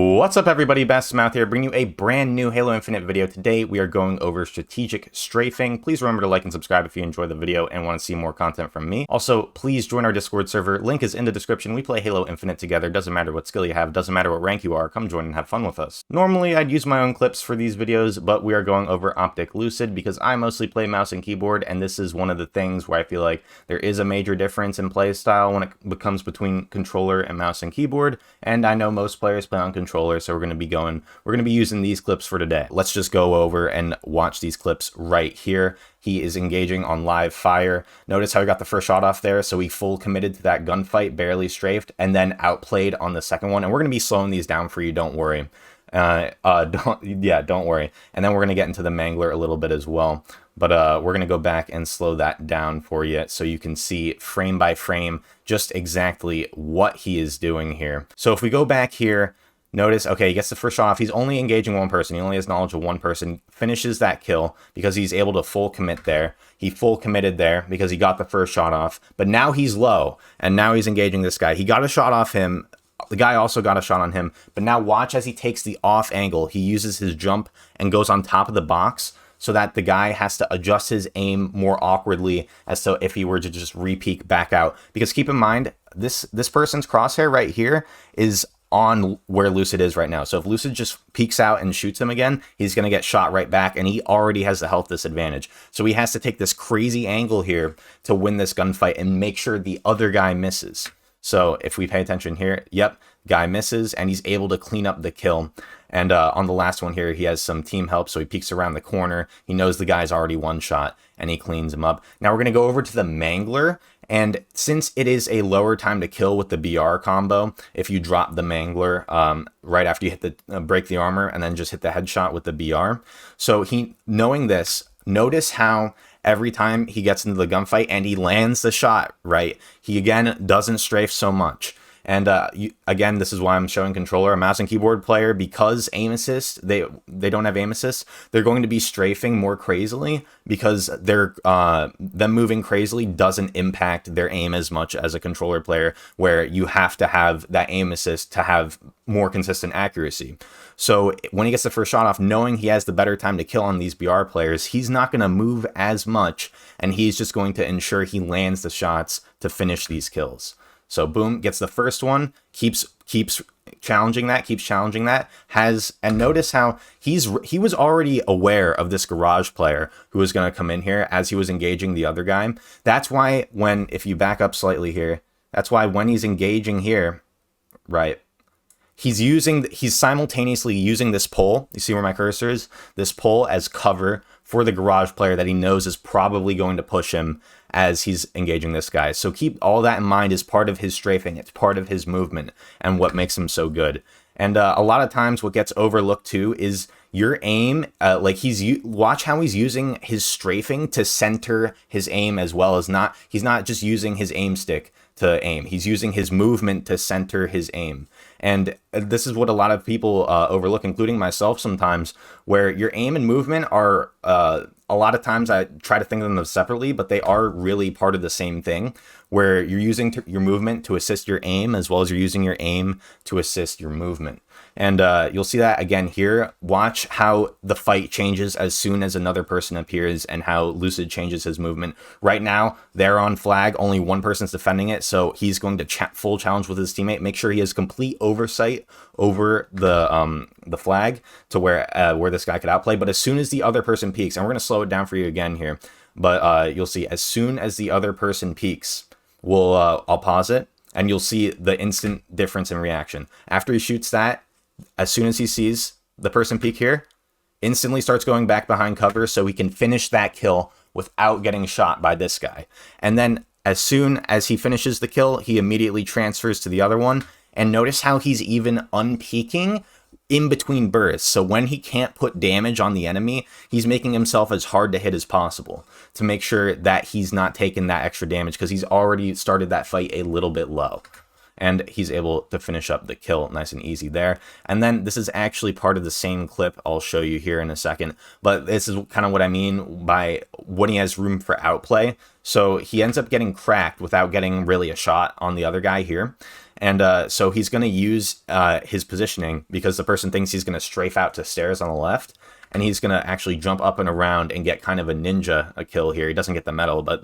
What's up everybody, Mouth here, bringing you a brand new Halo Infinite video. Today we are going over strategic strafing. Please remember to like and subscribe if you enjoy the video and want to see more content from me. Also, please join our Discord server, link is in the description. We play Halo Infinite together, doesn't matter what skill you have, doesn't matter what rank you are, come join and have fun with us. Normally I'd use my own clips for these videos, but we are going over Optic Lucid because I mostly play mouse and keyboard, and this is one of the things where I feel like there is a major difference in play style when it comes between controller and mouse and keyboard, and I know most players play on controller, so we're going to be using these clips for today. Let's just go over and watch these clips right here. He is engaging on live fire. Notice how he got the first shot off there, so he full committed to that gunfight, barely strafed, and then outplayed on the second one. And we're going to be slowing these down for you, don't worry. Don't worry. And then we're going to get into the mangler a little bit as well. But we're going to go back and slow that down for you so you can see frame by frame just exactly what he is doing here. So if we go back here, notice, okay, he gets the first shot off. He's only engaging one person. He only has knowledge of one person. Finishes that kill because he's able to full commit there. He full committed there because he got the first shot off. But now he's low, and now he's engaging this guy. He got a shot off him. The guy also got a shot on him. But now watch as he takes the off angle. He uses his jump and goes on top of the box so that the guy has to adjust his aim more awkwardly as to if he were to just re-peek back out. Because keep in mind, this person's crosshair right here is on where Lucid is right now. So if Lucid just peeks out and shoots him again, he's going to get shot right back, and he already has the health disadvantage. So he has to take this crazy angle here to win this gunfight and make sure the other guy misses. So if we pay attention here, yep, guy misses, and he's able to clean up the kill. And on the last one here, he has some team help, so he peeks around the corner. He knows the guy's already one shot, and he cleans him up. Now we're going to go over to the mangler, and since it is a lower time to kill with the BR combo, if you drop the mangler right after you hit the break the armor and then just hit the headshot with the BR. So knowing this, notice how every time he gets into the gunfight and he lands the shot, right, he again doesn't strafe so much. And again, this is why I'm showing controller. A mouse and keyboard player, because aim assist, they don't have aim assist, they're going to be strafing more crazily because them moving crazily doesn't impact their aim as much as a controller player, where you have to have that aim assist to have more consistent accuracy. So when he gets the first shot off, knowing he has the better time to kill on these BR players, he's not going to move as much, and he's just going to ensure he lands the shots to finish these kills. So boom, gets the first one, keeps challenging that, and notice how he was already aware of this garage player who was going to come in here as he was engaging the other guy. That's why if you back up slightly here, that's why when he's engaging here, right, he's simultaneously using this pole. You see where my cursor is? This pole as cover for the garage player that he knows is probably going to push him as he's engaging this guy. So keep all that in mind as part of his strafing. It's part of his movement and what makes him so good. And a lot of times what gets overlooked too is your aim. Watch how he's using his strafing to center his aim, as well as he's not just using his aim stick to aim. He's using his movement to center his aim. And this is what a lot of people overlook, including myself sometimes, where your aim and movement are, a lot of times I try to think of them separately, but they are really part of the same thing, where you're using your movement to assist your aim, as well as you're using your aim to assist your movement. And you'll see that again here. Watch how the fight changes as soon as another person appears, and how Lucid changes his movement. Right now, they're on flag. Only one person's defending it, so he's going to full challenge with his teammate. Make sure he has complete oversight over the flag to where this guy could outplay. But as soon as the other person peeks, and we're going to slow it down for you again here, but you'll see as soon as the other person peeks, I'll pause it, and you'll see the instant difference in reaction. After he shoots that, as soon as he sees the person peek here, instantly starts going back behind cover so he can finish that kill without getting shot by this guy. And then as soon as he finishes the kill, he immediately transfers to the other one. And notice how he's even unpeaking in between bursts. So when he can't put damage on the enemy, he's making himself as hard to hit as possible to make sure that he's not taking that extra damage, because he's already started that fight a little bit low. And he's able to finish up the kill nice and easy there. And then this is actually part of the same clip I'll show you here in a second. But this is kind of what I mean by when he has room for outplay. So he ends up getting cracked without getting really a shot on the other guy here. And so he's going to use his positioning because the person thinks he's going to strafe out to stairs on the left. And he's going to actually jump up and around and get kind of a kill here. He doesn't get the medal, but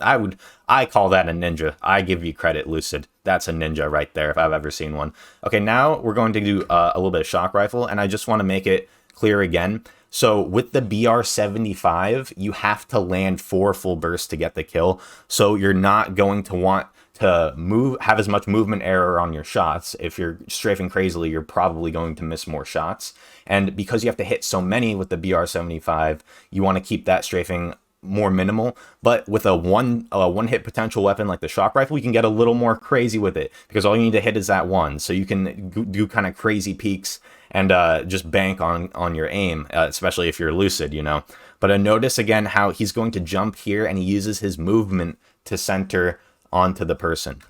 I call that a ninja. I give you credit, Lucid. That's a ninja right there if I've ever seen one. Okay, now we're going to do a little bit of shock rifle, and I just want to make it clear again. So with the BR-75, you have to land 4 full bursts to get the kill. So you're not going to want to have as much movement error on your shots. If you're strafing crazily, you're probably going to miss more shots. And because you have to hit so many with the BR-75, you want to keep that strafing more minimal. But with a one hit potential weapon like the shock rifle, you can get a little more crazy with it because all you need to hit is that one. So you can do kind of crazy peaks and just bank on your aim, especially if you're Lucid, you know. But notice again how he's going to jump here and he uses his movement to center onto the person.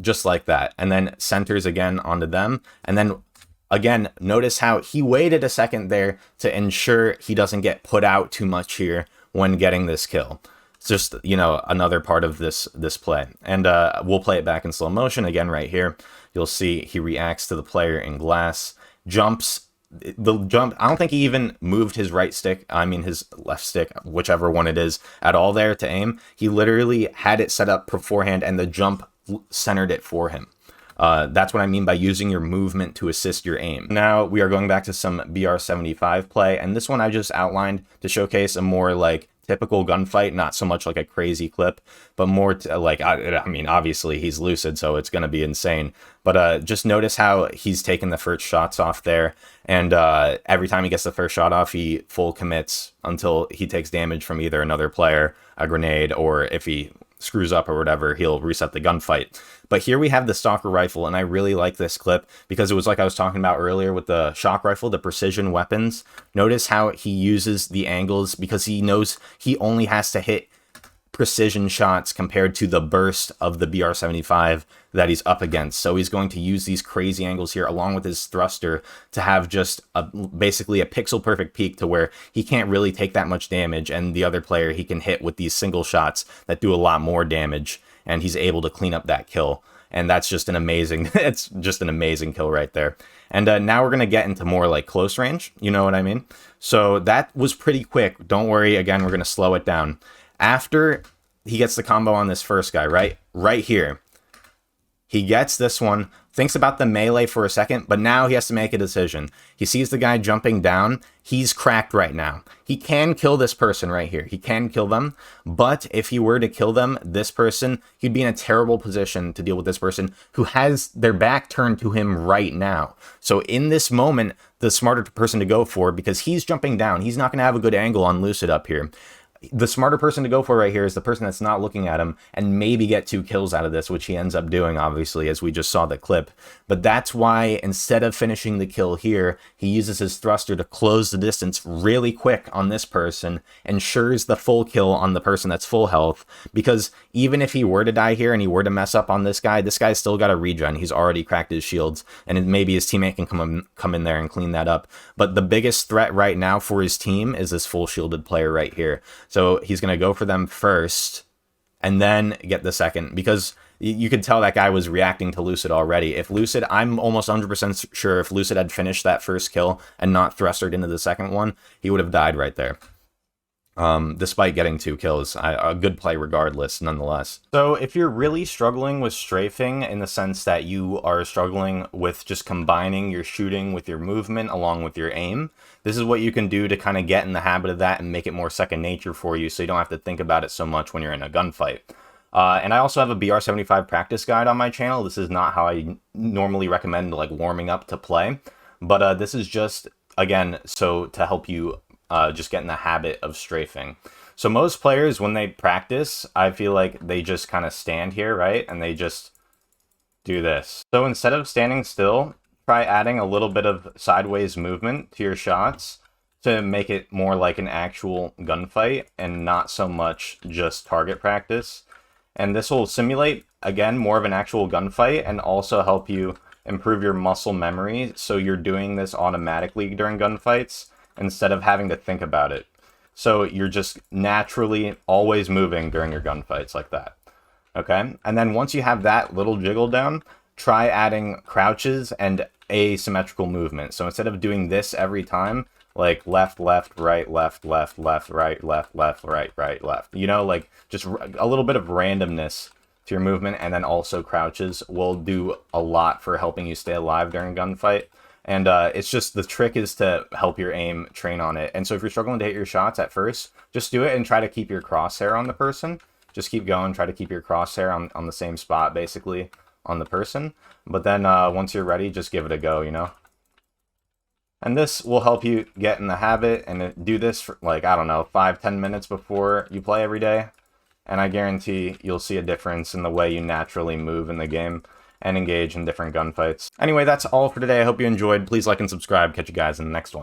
Just like that. And then centers again onto them. And then again, notice how he waited a second there to ensure he doesn't get put out too much here when getting this kill. It's just, you know, another part of this play. And we'll play it back in slow motion again right here. You'll see he reacts to the player in glass, jumps. The jump, I don't think he even moved his right stick, I mean his left stick, whichever one it is, at all there to aim. He literally had it set up beforehand and the jump centered it for him. That's what I mean by using your movement to assist your aim. Now we are going back to some BR-75 play, and this one I just outlined to showcase a more like typical gunfight, not so much like a crazy clip, but more like, I mean, obviously he's Lucid, so it's going to be insane. But just notice how he's taking the first shots off there. And every time he gets the first shot off, he full commits until he takes damage from either another player, a grenade, or if he screws up or whatever, he'll reset the gunfight. But here we have the Stalker Rifle, and I really like this clip because it was like I was talking about earlier with the shock rifle, the precision weapons. Notice how he uses the angles because he knows he only has to hit precision shots compared to the burst of the BR-75 that he's up against. So he's going to use these crazy angles here along with his thruster to have just basically a pixel perfect peak to where he can't really take that much damage, and the other player he can hit with these single shots that do a lot more damage, and he's able to clean up that kill. And that's just an amazing, it's just an amazing kill right there. And now we're going to get into more like close range, you know what I mean? So that was pretty quick. Don't worry, again, we're going to slow it down. After he gets the combo on this first guy, right here, he gets this one, thinks about the melee for a second, but now he has to make a decision. He sees the guy jumping down. He's cracked right now. He can kill this person right here. He can kill them, but if he were to kill them, this person, he'd be in a terrible position to deal with this person who has their back turned to him right now. So in this moment, the smarter person to go for, because he's jumping down, he's not going to have a good angle on Lucid up here. The smarter person to go for right here is the person that's not looking at him and maybe get 2 kills out of this, which he ends up doing, obviously, as we just saw the clip. But that's why instead of finishing the kill here, he uses his thruster to close the distance really quick on this person, ensures the full kill on the person that's full health, because even if he were to die here and he were to mess up on this guy's still got a regen. He's already cracked his shields, and maybe his teammate can come in there and clean that up. But the biggest threat right now for his team is this full shielded player right here. So he's going to go for them first and then get the second, because you could tell that guy was reacting to Lucid already. If Lucid, I'm almost 100% sure if Lucid had finished that first kill and not thrustered into the second one, he would have died right there. Despite getting 2 kills, a good play regardless, nonetheless. So if you're really struggling with strafing in the sense that you are struggling with just combining your shooting with your movement along with your aim, this is what you can do to kind of get in the habit of that and make it more second nature for you so you don't have to think about it so much when you're in a gunfight. And I also have a BR-75 practice guide on my channel. This is not how I normally recommend like warming up to play, but this is just, again, so to help you just get in the habit of strafing. So most players, when they practice, I feel like they just kind of stand here, right? And they just do this. So instead of standing still, try adding a little bit of sideways movement to your shots to make it more like an actual gunfight and not so much just target practice. And this will simulate, again, more of an actual gunfight and also help you improve your muscle memory so you're doing this automatically during gunfights instead of having to think about it. So you're just naturally always moving during your gunfights like that. okay? And then once you have that little jiggle down, try adding crouches and asymmetrical movement. So instead of doing this every time, like left, left, right, left, left, left, right, left, left, right, right, left. You know, like just a little bit of randomness to your movement, and then also crouches will do a lot for helping you stay alive during a gunfight. And it's just, the trick is to help your aim train on it. And so if you're struggling to hit your shots at first, just do it and try to keep your crosshair on the person. Just keep going, try to keep your crosshair on the same spot, basically, on the person. But then once you're ready, just give it a go, you know? And this will help you get in the habit and do this for, like, I don't know, 5-10 minutes before you play every day. And I guarantee you'll see a difference in the way you naturally move in the game and engage in different gunfights. Anyway, that's all for today. I hope you enjoyed. Please like and subscribe. Catch you guys in the next one.